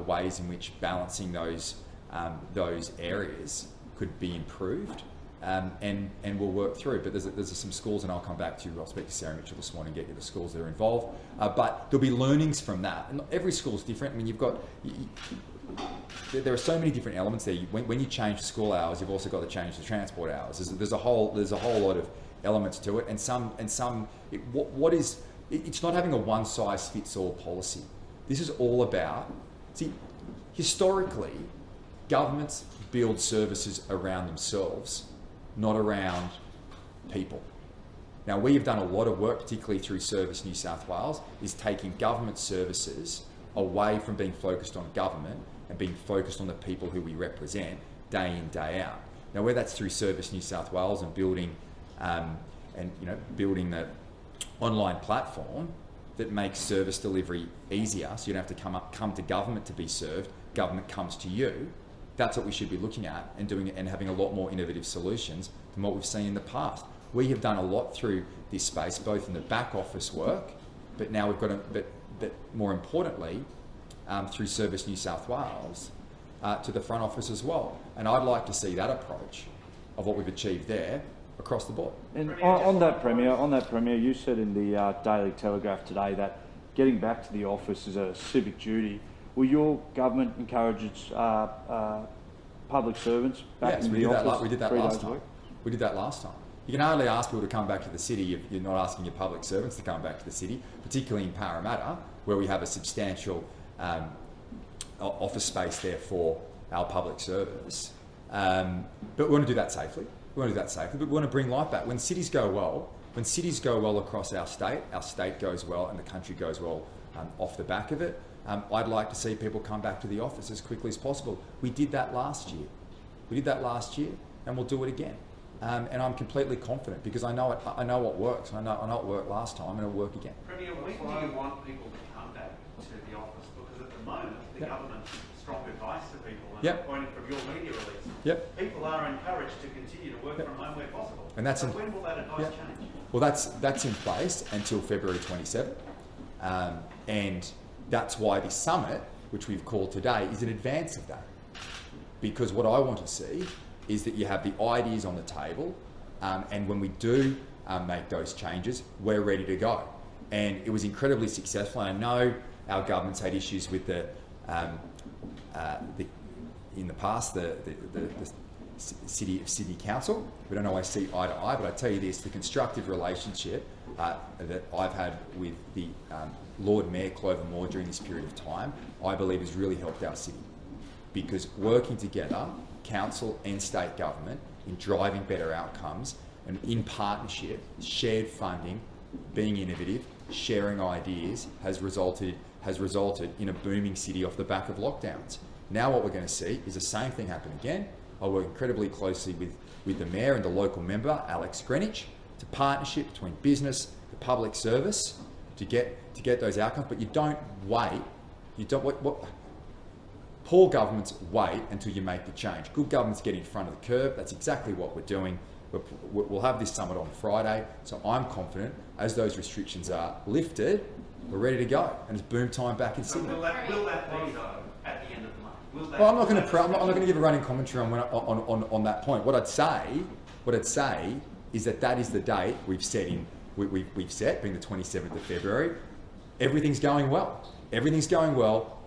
ways in which balancing those areas could be improved, and we'll work through. But there's some schools, and I'll come back to you. I'll speak to Sarah Mitchell this morning and get you the schools that are involved. But there'll be learnings from that, and every school's different. I mean, there are so many different elements there. When you change school hours, you've also got to change the transport hours. There's a whole lot of elements to it, and it's not having a one-size-fits-all policy. This is all about, historically, governments build services around themselves, not around people. Now, we have done a lot of work, particularly through Service New South Wales, is taking government services away from being focused on government and being focused on the people who we represent day in, day out. Now, whether that's through Service New South Wales and building building the online platform that makes service delivery easier, so you don't have to come to government to be served, government comes to you. That's what we should be looking at and doing, and having a lot more innovative solutions than what we've seen in the past. We have done a lot through this space, both in the back office work, but now we've got but more importantly, through Service New South Wales, to the front office as well. And I'd like to see that approach of what we've achieved there across the board. And on that, Premier, you said in the Daily Telegraph today that getting back to the office is a civic duty. Will your government encourage its public servants back in the office? We did that last time. We did that last time. You can hardly ask people to come back to the city if you're not asking your public servants to come back to the city, particularly in Parramatta, where we have a substantial office space there for our public service. But we want to do that safely. But we want to bring life back. When cities go well across our state goes well, and the country goes well off the back of it. I'd like to see people come back to the office as quickly as possible. We did that last year. And we'll do it again. And I'm completely confident because I know what works. I know it worked last time, and it'll work again. Premier, when do you want people to come back to the office? Because at the moment, the government's strong advice to people, and pointing from your media release, people are encouraged to continue to work from home where possible. And that's when will that advice change? Well, that's in place until February 27, and that's why the summit, which we've called today, is in advance of that. Because what I want to see is that you have the ideas on the table, and when we do make those changes, we're ready to go. And it was incredibly successful. And I know our government's had issues with in the past, the City of Sydney Council. We don't always see eye to eye, but I tell you this, the constructive relationship that I've had with the Lord Mayor Clover Moore during this period of time, I believe has really helped our city. Because working together, council and state government, in driving better outcomes, and in partnership, shared funding, being innovative, sharing ideas, has resulted in a booming city off the back of lockdowns. Now what we're going to see is the same thing happen again. I work incredibly closely with the Mayor and the local member, Alex Greenwich. It's a partnership between business, the public service, to get those outcomes, but you don't wait. Poor governments wait until you make the change. Good governments get in front of the curve. That's exactly what we're doing. We'll have this summit on Friday, so I'm confident as those restrictions are lifted, we're ready to go, and it's boom time back in Sydney. Will that be though at the end of the month? Well, I'm not going to give a running commentary on that point. What I'd say is that is the date we've set being the 27th of February. Everything's going well.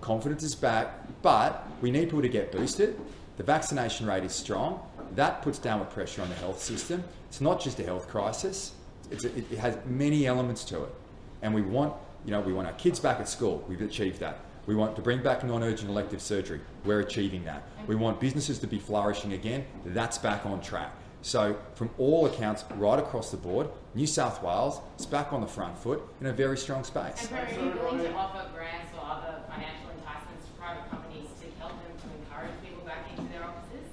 Confidence is back, but we need people to get boosted. The vaccination rate is strong. That puts downward pressure on the health system. It's not just a health crisis. It has many elements to it. And we want our kids back at school. We've achieved that. We want to bring back non-urgent elective surgery. We're achieving that. We want businesses to be flourishing again. That's back on track. So from all accounts, right across the board, New South Wales is back on the front foot in a very strong space. And are you willing to offer grants or other financial enticements to private companies to help them to encourage people back into their offices?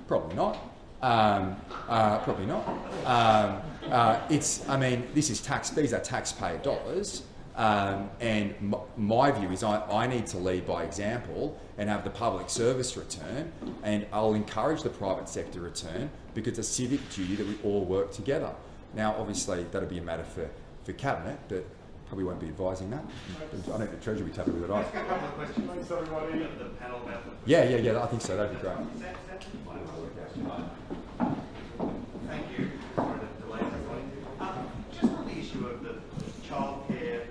Probably not. These are taxpayer dollars. And my view is I need to lead by example and have the public service return, and I'll encourage the private sector return because it's a civic duty that we all work together. Now, obviously, that'll be a matter for Cabinet, but probably won't be advising that. I think the Treasury will be tapping with it. Ask a couple of questions. Thanks, everybody. The panel about the... Yeah, I think so. That'd be great. Thank you. Sorry to delay everybody. Just on the issue of the childcare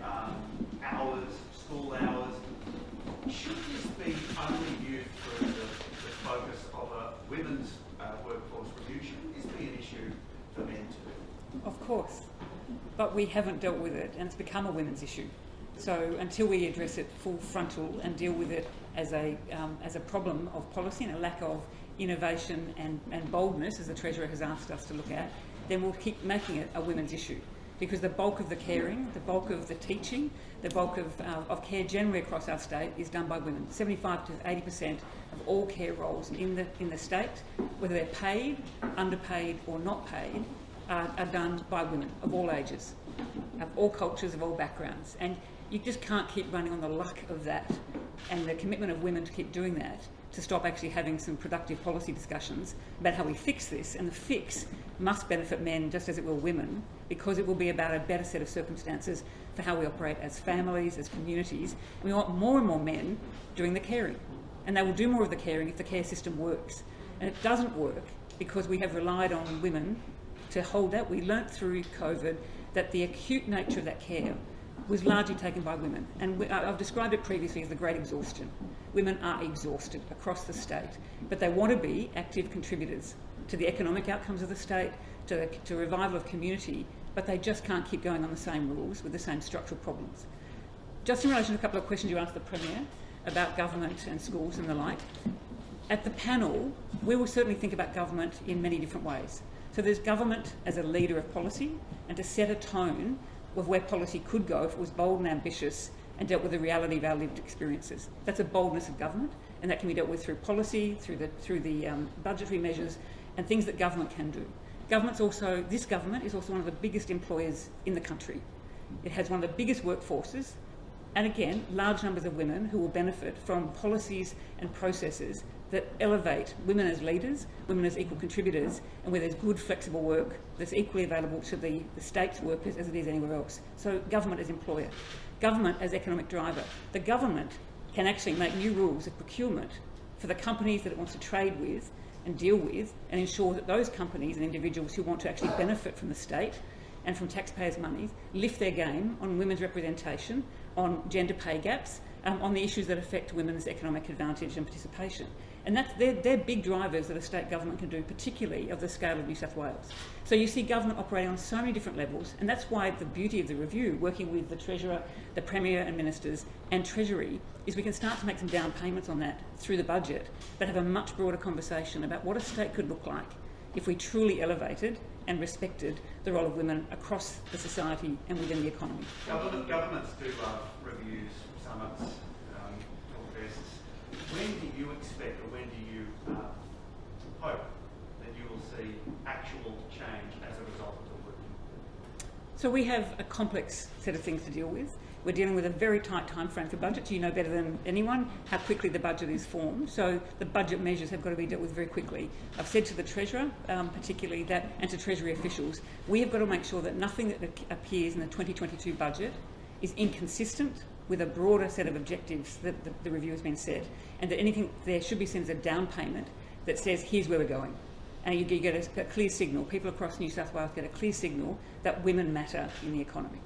hours, school hours, should this be only viewed through the focus of a women's workforce review? Shouldn't this be an issue for men too? Of course, but we haven't dealt with it, and it's become a women's issue. So until we address it full frontal and deal with it as a problem of policy and a lack of innovation and boldness, as the Treasurer has asked us to look at, then we'll keep making it a women's issue. because the bulk of the caring, the bulk of the teaching, the bulk of care generally across our state is done by women. 75 to 80% of all care roles in the state, whether they're paid, underpaid or not paid, are done by women of all ages, of all cultures, of all backgrounds. And you just can't keep running on the luck of that and the commitment of women to keep doing that to stop actually having some productive policy discussions about how we fix this. And the fix must benefit men just as it will women, because it will be about a better set of circumstances for how we operate as families, as communities. And we want more and more men doing the caring. And they will do more of the caring if the care system works. And it doesn't work because we have relied on women to hold that. We learnt through COVID that the acute nature of that care was largely taken by women. And I've described it previously as the great exhaustion. Women are exhausted across the state, but they want to be active contributors to the economic outcomes of the state, to revival of community, but they just can't keep going on the same rules with the same structural problems. Just in relation to a couple of questions you asked the Premier about government and schools and the like, at the panel, we will certainly think about government in many different ways. So there's government as a leader of policy and to set a tone of where policy could go if it was bold and ambitious and dealt with the reality of our lived experiences. That's a boldness of government, and that can be dealt with through policy, through the budgetary measures and things that government can do. This government is also one of the biggest employers in the country. It has one of the biggest workforces, and again, large numbers of women who will benefit from policies and processes that elevate women as leaders, women as equal contributors, and where there's good flexible work that's equally available to the state's workers as it is anywhere else. So government as employer, government as economic driver. The government can actually make new rules of procurement for the companies that it wants to trade with and deal with, and ensure that those companies and individuals who want to actually benefit from the state and from taxpayers' money lift their game on women's representation, on gender pay gaps, on the issues that affect women's economic advantage and participation. And they're big drivers that a state government can do, particularly of the scale of New South Wales. So you see government operating on so many different levels, and that's why the beauty of the review, working with the Treasurer, the Premier and Ministers and Treasury, is we can start to make some down payments on that through the budget, but have a much broader conversation about what a state could look like if we truly elevated and respected the role of women across the society and within the economy. Governments do reviews, summits, talk fests. When do you expect, or when do you hope that you will see actual change as a result of the work? So we have a complex set of things to deal with. We're dealing with a very tight time frame for budgets. You know better than anyone how quickly the budget is formed. So the budget measures have got to be dealt with very quickly. I've said to the Treasurer, particularly that, and to Treasury officials, we have got to make sure that nothing that appears in the 2022 budget is inconsistent with a broader set of objectives that the review has been set, and that anything there should be seen as a down payment that says, here's where we're going. And you get a clear signal, people across New South Wales get a clear signal that women matter in the economy.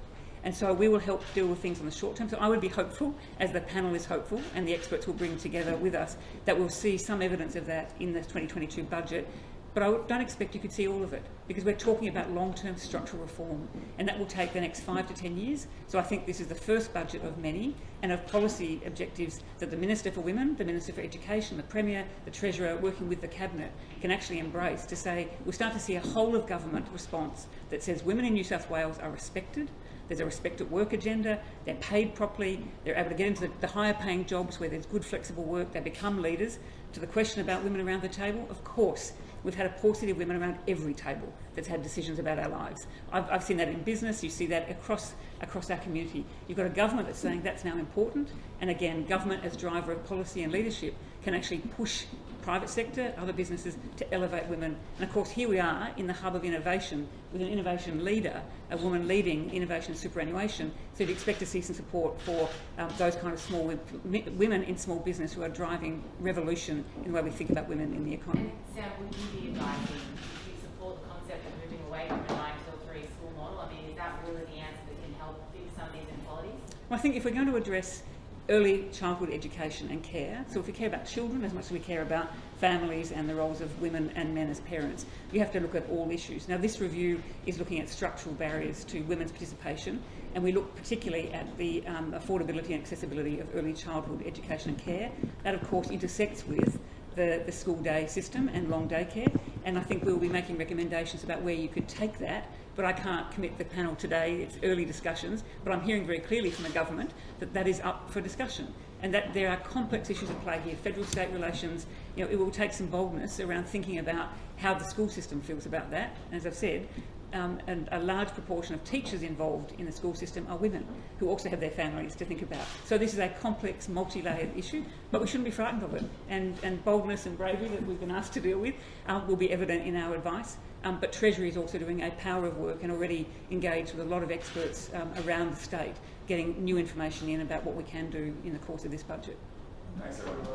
And so we will help deal with things on the short term. So I would be hopeful, as the panel is hopeful, and the experts will bring together with us, that we'll see some evidence of that in the 2022 budget. But I don't expect you could see all of it, because we're talking about long-term structural reform, and that will take the next 5 to 10 years. So I think this is the first budget of many, and of policy objectives that the Minister for Women, the Minister for Education, the Premier, the Treasurer, working with the Cabinet, can actually embrace to say, we'll start to see a whole-of-government response that says women in New South Wales are respected, there's a respect at work agenda, they're paid properly, they're able to get into the higher paying jobs where there's good flexible work, they become leaders. To the question about women around the table, of course, we've had a paucity of women around every table that's had decisions about our lives. I've seen that in business, you see that across our community. You've got a government that's saying that's now important, and again, government as driver of policy and leadership can actually push private sector, other businesses, to elevate women. And of course, here we are in the hub of innovation with an innovation leader, a woman leading innovation and superannuation. So you'd expect to see some support for those kind of small women in small business who are driving revolution in the way we think about women in the economy. And Sam, would you be advising, do you support the concept of moving away from a 9 till 3 school model? I mean, is that really the answer that can help fix some of these inequalities? Well, I think if we're going to address early childhood education and care, so if we care about children as much as we care about families and the roles of women and men as parents, you have to look at all issues. Now, this review is looking at structural barriers to women's participation, and we look particularly at the affordability and accessibility of early childhood education and care. That, of course, intersects with the school day system and long day care. and I think we'll be making recommendations about where you could take that, but I can't commit the panel today. It's early discussions, but I'm hearing very clearly from the government that that is up for discussion, and that there are complex issues at play here, federal-state relations. You know, it will take some boldness around thinking about how the school system feels about that. As I've said, and a large proportion of teachers involved in the school system are women who also have their families to think about. So this is a complex, multi-layered issue, but we shouldn't be frightened of it. And boldness and bravery that we've been asked to deal with will be evident in our advice. But Treasury is also doing a power of work and already engaged with a lot of experts around the state, getting new information in about what we can do in the course of this budget. Thanks, everyone.